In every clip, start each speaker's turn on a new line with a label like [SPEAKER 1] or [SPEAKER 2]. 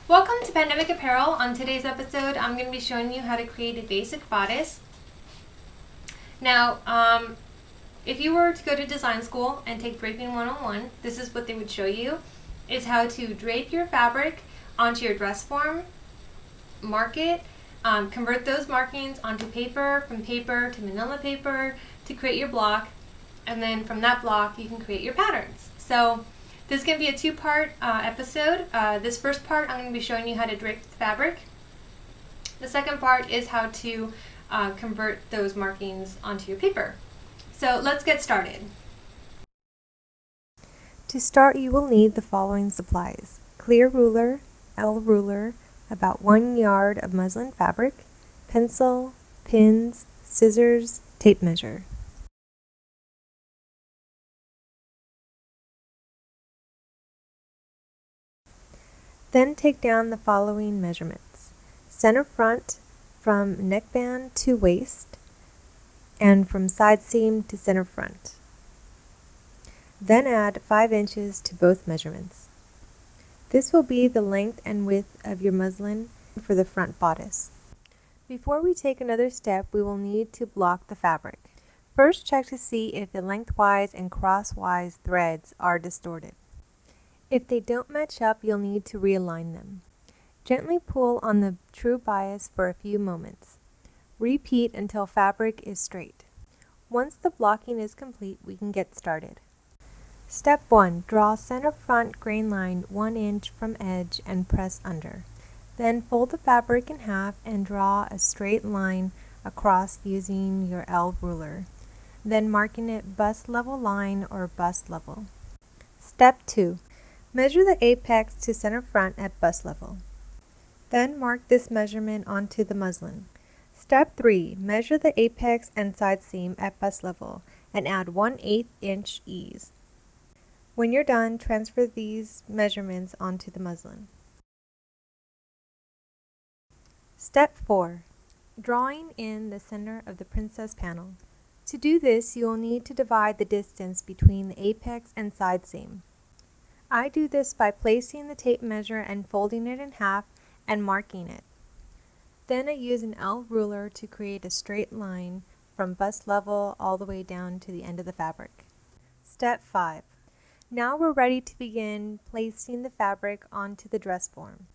[SPEAKER 1] Welcome to Pandemic Apparel. On today's episode, I'm going to be showing you how to create a basic bodice. Now, if you were to go to design school and take Draping 101, this is what they would show you, is how to drape your fabric onto your dress form, mark it, convert those markings onto paper, from paper to manila paper to create your block, and then from that block you can create your patterns. So this is going to be a two-part episode. This first part, I'm going to be showing you how to drape the fabric. The second part is how to convert those markings onto your paper. So let's get started.
[SPEAKER 2] To start, you will need the following supplies: clear ruler, L ruler, about 1 yard of muslin fabric, pencil, pins, scissors, tape measure. Then take down the following measurements: center front from neckband to waist, and from side seam to center front. Then add 5 inches to both measurements. This will be the length and width of your muslin for the front bodice. Before we take another step, we will need to block the fabric. First, check to see if the lengthwise and crosswise threads are distorted. If they don't match up, you'll need to realign them. Gently pull on the true bias for a few moments. Repeat until fabric is straight. Once the blocking is complete, we can get started. Step 1. Draw center front grain line 1 inch from edge and press under. Then fold the fabric in half and draw a straight line across using your L ruler, then marking it bust level line or bust level. Step 2. Measure the apex to center front at bust level. Then mark this measurement onto the muslin. Step 3. Measure the apex and side seam at bust level and add 1/8 inch ease. When you're done, transfer these measurements onto the muslin. Step 4. Drawing in the center of the princess panel. To do this, you will need to divide the distance between the apex and side seam. I do this by placing the tape measure and folding it in half and marking it. Then I use an L ruler to create a straight line from bust level all the way down to the end of the fabric. Step 5. Now we're ready to begin placing the fabric onto the dress form.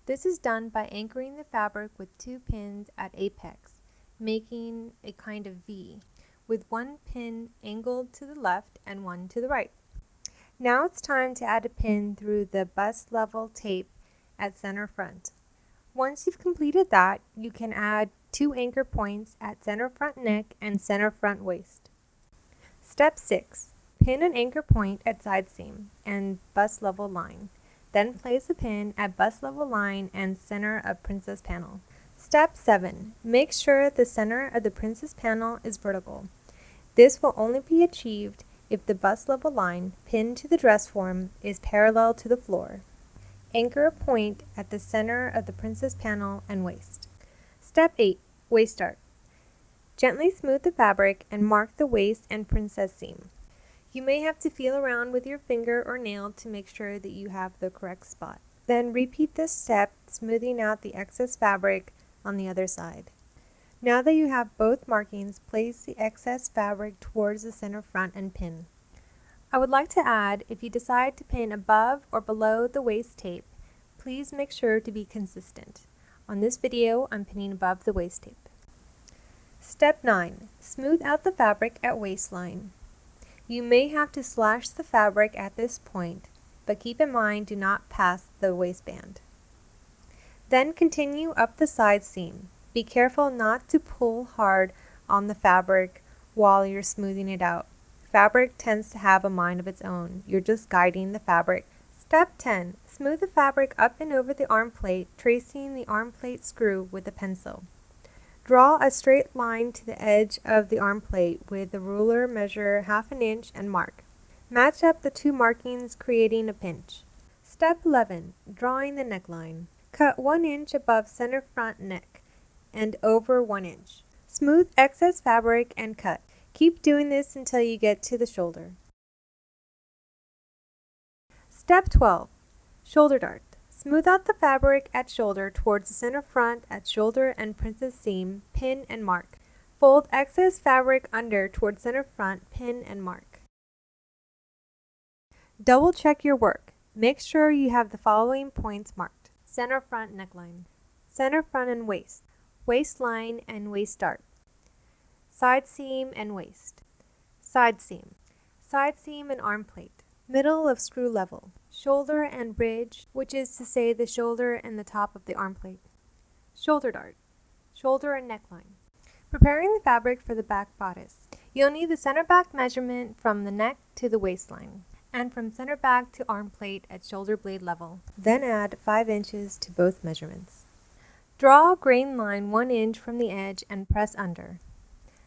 [SPEAKER 2] This is done by anchoring the fabric with 2 pins at apex, making a kind of V, with 1 pin angled to the left and 1 to the right. Now it's time to add a pin through the bust level tape at center front. Once you've completed that, you can add 2 anchor points at center front neck and center front waist. Step 6. Pin an anchor point at side seam and bust level line. Then place a pin at bust level line and center of princess panel. Step 7. Make sure the center of the princess panel is vertical. This will only be achieved if the bust level line pinned to the dress form is parallel to the floor. Anchor a point at the center of the princess panel and waist. Step 8. Waist art. Gently smooth the fabric and mark the waist and princess seam. You may have to feel around with your finger or nail to make sure that you have the correct spot. Then repeat this step, smoothing out the excess fabric on the other side. Now that you have both markings, place the excess fabric towards the center front and pin. I would like to add, if you decide to pin above or below the waist tape, please make sure to be consistent. On this video, I'm pinning above the waist tape. Step 9. Smooth out the fabric at waistline. You may have to slash the fabric at this point, but keep in mind do not pass the waistband. Then continue up the side seam. Be careful not to pull hard on the fabric while you're smoothing it out. Fabric tends to have a mind of its own. You're just guiding the fabric. Step 10. Smooth the fabric up and over the arm plate, tracing the arm plate screw with a pencil. Draw a straight line to the edge of the arm plate with the ruler, measure 1/2 inch and mark. Match up the 2 markings, creating a pinch. Step 11. Drawing the neckline. Cut 1 inch above center front neck and over 1 inch. Smooth excess fabric and cut. Keep doing this until you get to the shoulder. Step 12. Shoulder dart. Smooth out the fabric at shoulder towards the center front at shoulder and princess seam, pin and mark. Fold excess fabric under towards center front, pin and mark. Double check your work. Make sure you have the following points marked. Center front neckline, center front and waist, waistline and waist dart, side seam and waist, side seam and arm plate, middle of screw level, shoulder and bridge, which is to say the shoulder and the top of the arm plate, shoulder dart, shoulder and neckline. Preparing the fabric for the back bodice. You'll need the center back measurement from the neck to the waistline, and from center back to arm plate at shoulder blade level. Then add 5 inches to both measurements. Draw a grain line 1 inch from the edge and press under.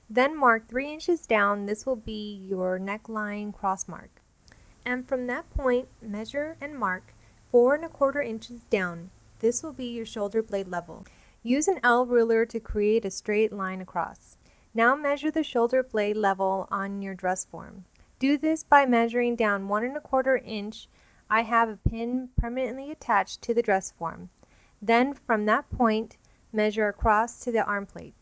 [SPEAKER 2] Then mark 3 inches down. This will be your neckline cross mark. And from that point, measure and mark 4 1/4 inches down. This will be your shoulder blade level. Use an L ruler to create a straight line across. Now measure the shoulder blade level on your dress form. Do this by measuring down 1 1/4 inch. I have a pin permanently attached to the dress form. Then from that point, measure across to the arm plate.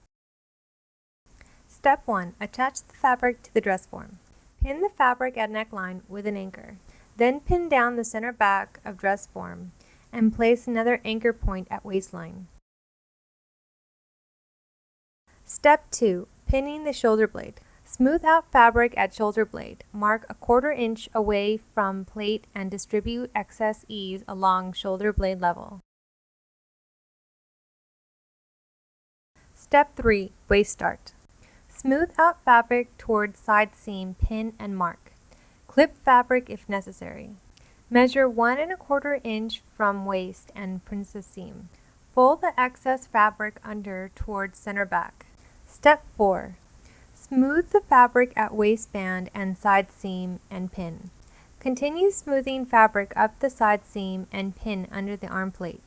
[SPEAKER 2] Step 1. Attach the fabric to the dress form. Pin the fabric at neckline with an anchor. Then pin down the center back of dress form and place another anchor point at waistline. Step 2. Pinning the shoulder blade. Smooth out fabric at shoulder blade. Mark a 1/4 inch away from plate and distribute excess ease along shoulder blade level. Step 3. Waist dart. Smooth out fabric towards side seam, pin and mark. Clip fabric if necessary. Measure 1 1/4 inch from waist and princess seam. Fold the excess fabric under towards center back. Step 4. Smooth the fabric at waistband and side seam and pin. Continue smoothing fabric up the side seam and pin under the arm plate.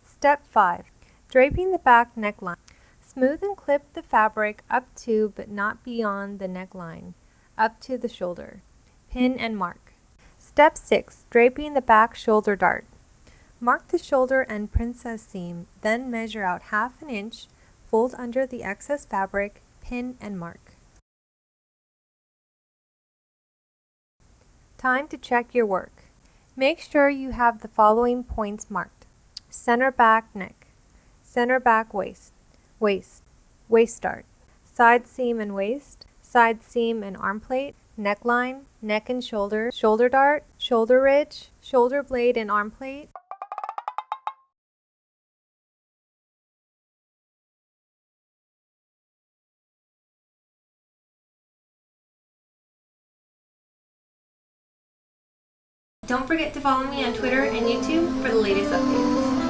[SPEAKER 2] Step 5. Draping the back neckline. Smooth and clip the fabric up to but not beyond the neckline, up to the shoulder. Pin and mark. Step 6. Draping the back shoulder dart. Mark the shoulder and princess seam, then measure out 1/2 inch, fold under the excess fabric, pin and mark. Time to check your work. Make sure you have the following points marked. Center back neck, center back waist, waist dart, side seam and waist, side seam and arm plate, neckline, neck and shoulder, shoulder dart, shoulder ridge, shoulder blade and arm plate.
[SPEAKER 1] Don't forget to follow me on Twitter and YouTube for the latest updates.